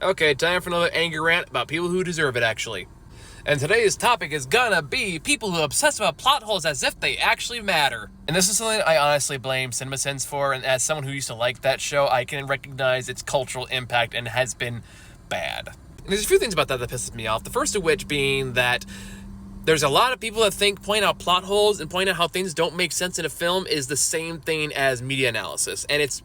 Okay, time for another angry rant about people who deserve it, actually. And today's topic is gonna be people who obsess about plot holes as if they actually matter. And this is something I honestly blame CinemaSins for, and as someone who used to like that show, I can recognize its cultural impact and has been bad. And there's a few things about that pisses me off. The first of which being that there's a lot of people that think pointing out plot holes and pointing out how things don't make sense in a film is the same thing as media analysis, and it's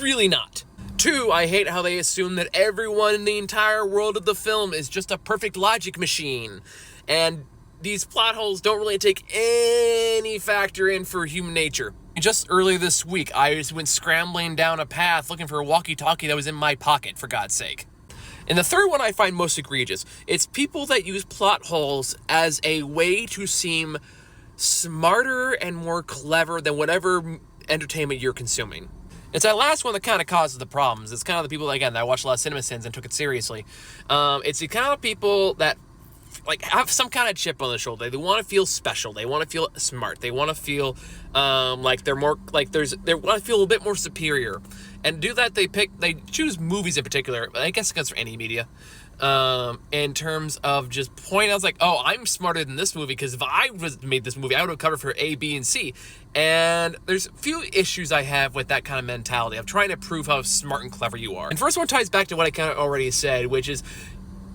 really not. Two, I hate how they assume that everyone in the entire world of the film is just a perfect logic machine. And these plot holes don't really take any factor in for human nature. Just earlier this week, I just went scrambling down a path looking for a walkie-talkie that was in my pocket, for God's sake. And the third one I find most egregious. It's people that use plot holes as a way to seem smarter and more clever than whatever entertainment you're consuming. It's that last one that kind of causes the problems. It's kind of the people, again, that watched a lot of CinemaSins and took it seriously. It's the kind of people that have some kind of chip on their shoulder. They want to feel special. They want to feel smart. They want to feel like they're more they want to feel a little bit more superior. And to do that, they choose movies in particular. I guess it goes for any media. In terms of just pointing out, like, oh, I'm smarter than this movie because if I made this movie, I would have covered for A, B, and C. And there's a few issues I have with that kind of mentality of trying to prove how smart and clever you are. And first one ties back to what I kind of already said, which is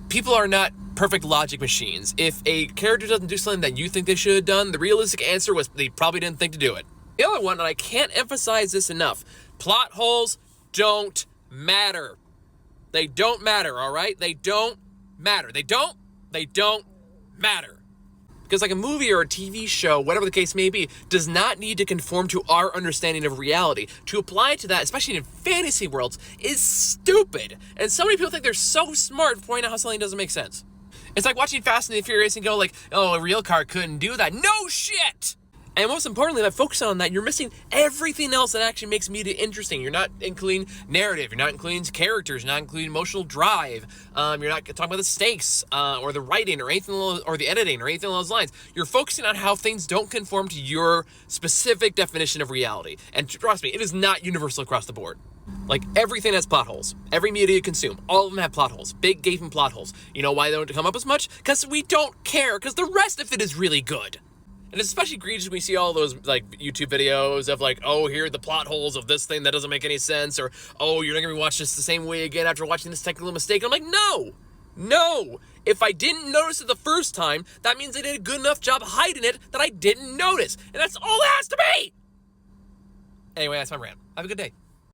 people are not perfect logic machines. If a character doesn't do something that you think they should have done, the realistic answer was they probably didn't think to do it. The other one, and I can't emphasize this enough, plot holes don't matter. They don't matter, all right? They don't matter. They don't matter. Because like a movie or a TV show, whatever the case may be, does not need to conform to our understanding of reality. To apply it to that, especially in fantasy worlds, is stupid. And so many people think they're so smart for pointing out how something doesn't make sense. It's like watching Fast and the Furious and go like, oh, a real car couldn't do that. No shit! And most importantly, by focusing on that, you're missing everything else that actually makes media interesting. You're not including narrative. You're not including characters. You're not including emotional drive. You're not talking about the stakes or the writing or anything, or the editing or anything along those lines. You're focusing on how things don't conform to your specific definition of reality. And trust me, it is not universal across the board. Like, everything has plot holes. Every media you consume, all of them have plot holes. Big, gaping plot holes. You know why they don't come up as much? Because we don't care, because the rest of it is really good. And it's especially egregious when we see all those YouTube videos of oh, here are the plot holes of this thing that doesn't make any sense, or oh, you're not gonna watch this the same way again after watching this technical mistake. And I'm like, no. If I didn't notice it the first time, that means I did a good enough job hiding it that I didn't notice, and that's all it has to be. Anyway, that's my rant. Have a good day.